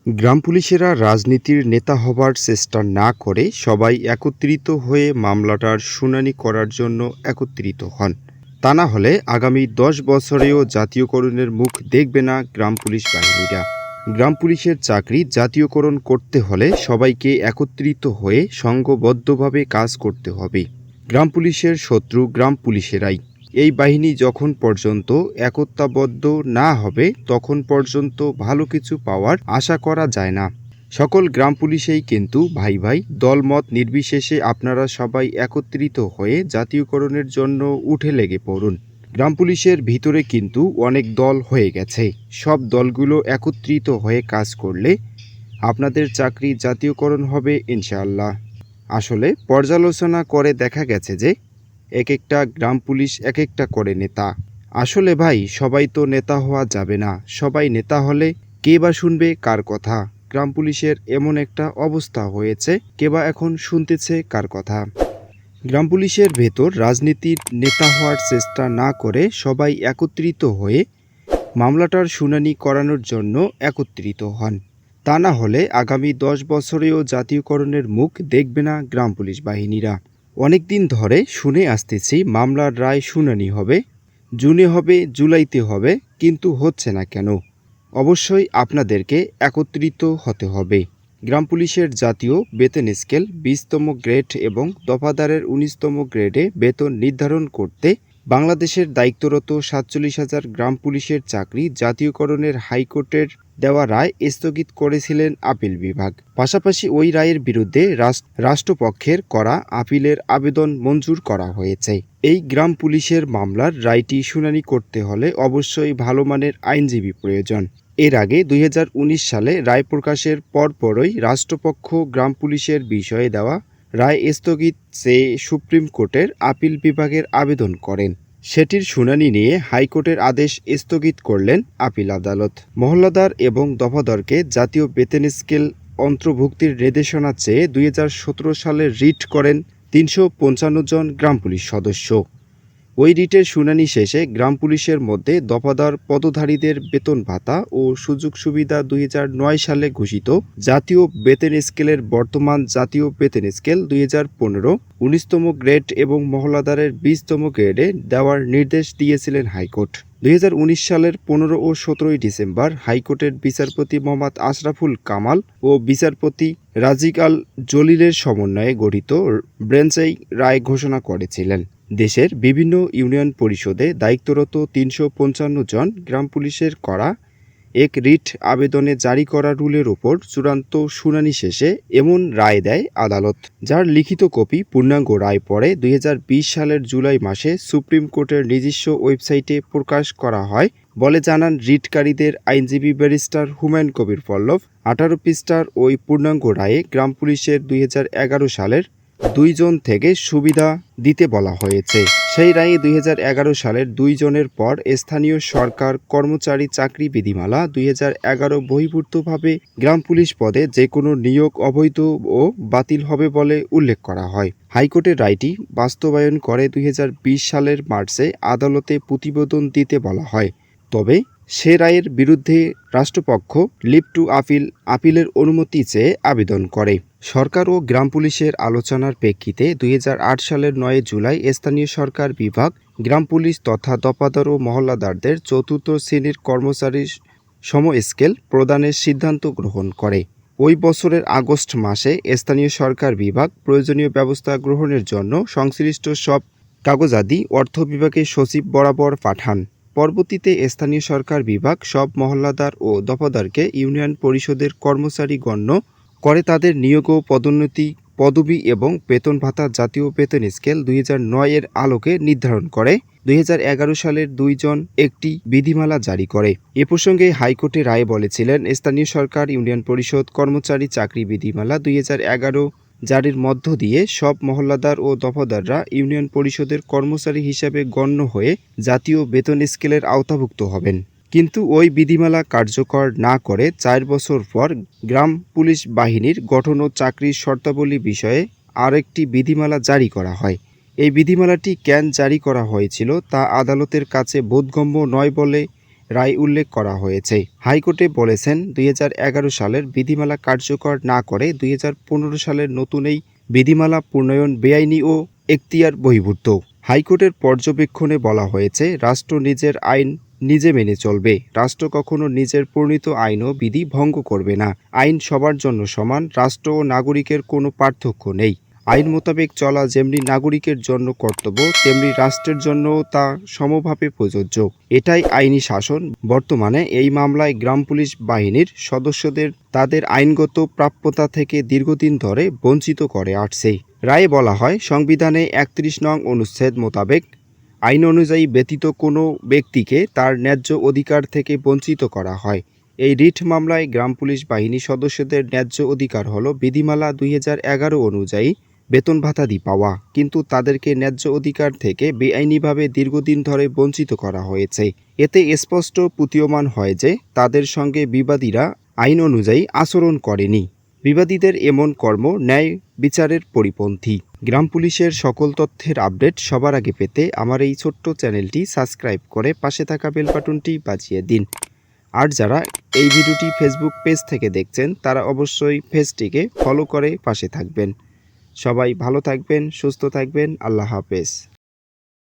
গ্রাম পুলিশেরা রাজনীতির নেতা হবার চেষ্টা না করে সবাই একত্রিত হয়ে মামলাটার শুনানি করার জন্য একত্রিত হন। তা না হলে আগামী ১০ বছরেও জাতীয়করণের মুখ দেখবে না গ্রাম পুলিশ বাহিনীরা। গ্রাম পুলিশের চাকরি জাতীয়করণ করতে হলে সবাইকে একত্রিত হয়ে সংঘবদ্ধভাবে কাজ করতে হবে। গ্রাম পুলিশের শত্রু গ্রাম পুলিশেরাই। এই বাহিনী যখন পর্যন্ত একতাবদ্ধ না হবে তখন পর্যন্ত ভালো কিছু পাওয়ার আশা করা যায় না। সকল গ্রাম পুলিশেই কিন্তু ভাই ভাই, দলমত নির্বিশেষে আপনারা সবাই একত্রিত হয়ে জাতীয়করণের জন্য উঠে লেগে পড়ুন। গ্রাম পুলিশের ভিতরে কিন্তু অনেক দল হয়ে গেছে। সব দলগুলো একত্রিত হয়ে কাজ করলে আপনাদের চাকরি জাতীয়করণ হবে ইনশাআল্লাহ। আসলে পর্যালোচনা করে দেখা গেছে যে এক একটা গ্রাম পুলিশ এক একটা করে নেতা। আসলে ভাই, সবাই তো নেতা হওয়া যাবে না। সবাই নেতা হলে কে বা শুনবে কার কথা? গ্রাম পুলিশের এমন একটা অবস্থা হয়েছে, কে বা এখন শুনতেছে কার কথা? গ্রাম পুলিশের ভেতর রাজনীতির নেতা হওয়ার চেষ্টা না করে সবাই একত্রিত হয়ে মামলাটার শুনানি করানোর জন্য একত্রিত হন। তা না হলে আগামী ১০ বছরেও জাতীয়করণের মুখ দেখবে না গ্রাম পুলিশ বাহিনীরা। অনেকদিন ধরে শুনে আসতেছি মামলার রায় শুনানি হবে, জুনে হবে, জুলাইতে হবে, কিন্তু হচ্ছে না কেন? অবশ্যই আপনাদেরকে একত্রিত হতে হবে। গ্রাম পুলিশের জাতীয় বেতন স্কেল ২০তম গ্রেড এবং দফাদারের ১৯তম গ্রেডে বেতন নির্ধারণ করতে বাংলাদেশের দায়িত্বরত ৪৭,০০০ গ্রাম পুলিশের চাকরি জাতীয়করণের হাইকোর্টের দেওয়া রায় স্থগিত করেছিলেন আপিল বিভাগ। পাশাপাশি ওই রায়ের বিরুদ্ধে রাষ্ট্রপক্ষের করা আপিলের আবেদন মঞ্জুর করা হয়েছে। এই গ্রাম পুলিশের মামলার রায়টি শুনানি করতে হলে অবশ্যই ভালো মানের আইনজীবী প্রয়োজন। এর আগে ২০১৯ সালে রায় প্রকাশের পরপরই রাষ্ট্রপক্ষ গ্রাম পুলিশের বিষয়ে দেওয়া রায় স্থগিত চেয়ে সুপ্রিম কোর্টের আপিল বিভাগের আবেদন করেন। সেটির শুনানি নিয়ে হাইকোর্টের আদেশ স্থগিত করলেন আপিল আদালত। মহল্লাদার এবং দফাদারকে জাতীয় বেতন স্কেল অন্তর্ভুক্তির নির্দেশনা চেয়ে ২০১৭ সালে রিট করেন ৩৫৫ জন গ্রাম পুলিশ সদস্য। ওই রিটের শুনানি শেষে গ্রাম পুলিশের মধ্যে দফাদার পদধারীদের বেতন ভাতা ও সুযোগ সুবিধা ২০০৯ সালে ঘোষিত জাতীয় বেতন স্কেলের বর্তমান জাতীয় বেতন স্কেল ২০১৫, ১৯তম গ্রেড এবং মহল্লাদারের ২০তম গ্রেডে দেওয়ার নির্দেশ দিয়েছিলেন হাইকোর্ট। ২০১৯ সালের ১৫ ও ১৭ ডিসেম্বর হাইকোর্টের বিচারপতি মোহাম্মদ আশরাফুল কামাল ও বিচারপতি রাজিক আল জলিলের সমন্বয়ে গঠিত বেঞ্চ এই রায় ঘোষণা করেছিলেন। দেশের বিভিন্ন ইউনিয়ন পরিষদে দায়িত্বরত ৩৫৫ জন গ্রাম পুলিশের করা এক রিট আবেদনে জারি করা রুলের ওপর চূড়ান্ত শুনানি শেষে এমন রায় দেয় আদালত, যার লিখিত কপি পূর্ণাঙ্গ রায় পরে ২০২০ সালের জুলাই মাসে সুপ্রিম কোর্টের নিজস্ব ওয়েবসাইটে প্রকাশ করা হয় বলে জানান রিটকারীদের আইনজীবী ব্যারিস্টার হুমায়ুন কবির পল্লব। ১৮ পৃষ্ঠার ওই পূর্ণাঙ্গ রায়ে গ্রাম পুলিশের ২০১১ সালের ২ জন থেকে সুবিধা দিতে বলা হয়েছে। সেই রায়ে ২০১১ সালের ২ জনের পর স্থানীয় সরকার কর্মচারী চাকরি বিধিমালা ২০১১ বহির্ভূতভাবে গ্রাম পুলিশ পদে যে কোনো নিয়োগ অবৈধ ও বাতিল হবে বলে উল্লেখ করা হয়। হাইকোর্টের রায়টি বাস্তবায়ন করে ২০২০ সালের মার্চে আদালতে প্রতিবেদন দিতে বলা হয়। তবে সে রায়ের বিরুদ্ধে রাষ্ট্রপক্ষ লিভ টু আপিলের অনুমতি চেয়ে আবেদন করে। সরকার ও গ্রাম পুলিশের আলোচনার প্রেক্ষিতে ২০০৮ সালের ৯ জুলাই স্থানীয় সরকার বিভাগ গ্রাম পুলিশ তথা দফাদার ও মহল্লাদারদের চতুর্থ শ্রেণীর কর্মচারীর সম স্কেল প্রদানের সিদ্ধান্ত গ্রহণ করে। ওই বছরের আগস্ট মাসে স্থানীয় সরকার বিভাগ প্রয়োজনীয় ব্যবস্থা গ্রহণের জন্য সংশ্লিষ্ট সব কাগজাদি অর্থ বিভাগের সচিব বরাবর পাঠান। পরবর্তীতে স্থানীয় সরকার বিভাগ সব মহল্লাদার ও দফাদারকে ইউনিয়ন পরিষদের কর্মচারী গণ্য করে তাদের নিয়োগ ও পদোন্নতি, পদবি এবং বেতন ভাতা জাতীয় বেতন স্কেল ২০০৯ এর আলোকে নির্ধারণ করে। ২০১১ সালের ২ জন একটি বিধিমালা জারি করে। এ প্রসঙ্গে হাইকোর্টে রায়ে বলেছিলেন, স্থানীয় সরকার ইউনিয়ন পরিষদ কর্মচারী চাকরি বিধিমালা ২০১১ জারির মধ্য দিয়ে সব মহল্লাদার ও দফাদাররা ইউনিয়ন পরিষদের কর্মচারী হিসাবে গণ্য হয়ে জাতীয় বেতন স্কেলের আওতাভুক্ত হবেন। কিন্তু ওই বিধিমালা কার্যকর না করে ৪ বছর পর গ্রাম পুলিশ বাহিনীর গঠন ও চাকরির শর্তাবলী বিষয়ে আরেকটি বিধিমালা জারি করা হয়। এই বিধিমালাটি কেন জারি করা হয়েছিল তা আদালতের কাছে বোধগম্য নয় বলে রায় উল্লেখ করা হয়েছে। হাইকোর্টে বলেছেন ২০১১ সালের বিধিমালা কার্যকর না করে ২০১৫ সালের নতুন এই বিধিমালা প্রণয়ন বেআইনি ও এখতিয়ার বহির্ভূত। হাইকোর্টের পর্যবেক্ষণে বলা হয়েছে, রাষ্ট্র নিজের আইন নিজে মেনে চলবে। রাষ্ট্র কখনো নিজের প্রণীত আইন ও বিধি ভঙ্গ করবে না। আইন সবার জন্য সমান। রাষ্ট্র ও নাগরিকের কোনো পার্থক্য নেই। আইন মোতাবেক চলা যেমনি নাগরিকের জন্য কর্তব্য, তেমনি রাষ্ট্রের জন্যও তা সমভাবে প্রযোজ্য। এটাই আইনি শাসন। বর্তমানে এই মামলায় গ্রাম পুলিশ বাহিনীর সদস্যদের তাদের আইনগত প্রাপ্যতা থেকে দীর্ঘদিন ধরে বঞ্চিত করে আসছে। রায়ে বলা হয়, সংবিধানে ৩১ নং অনুচ্ছেদ মোতাবেক আইন অনুযায়ী ব্যতীত কোনো ব্যক্তিকে তার ন্যায্য অধিকার থেকে বঞ্চিত করা হয়। এই রিট মামলায় গ্রাম পুলিশ বাহিনী সদস্যদের ন্যায্য অধিকার হল বিধিমালা ২০১১ অনুযায়ী বেতন ভাতাদি পাওয়া, কিন্তু তাদেরকে ন্যায্য অধিকার থেকে বেআইনিভাবে দীর্ঘদিন ধরে বঞ্চিত করা হয়েছে। এতে স্পষ্ট প্রতীয়মান হয় যে তাদের সঙ্গে বিবাদীরা আইন অনুযায়ী আচরণ করেনি। বিবাদীদের এমন কর্ম ন্যায় বিচারের পরিপন্থী। গ্রাম পুলিশের সকল তথ্যের আপডেট সবার আগে পেতে আমার এই ছোট্ট চ্যানেলটি সাবস্ক্রাইব করে পাশে থাকা বেল বাটনটি বাজিয়ে দিন। আর যারা এই ভিডিওটি ফেসবুক পেজ থেকে দেখছেন তারা অবশ্যই পেজটিকে ফলো করে পাশে থাকবেন। সবাই ভালো থাকবেন, সুস্থ থাকবেন। আল্লাহ হাফেজ।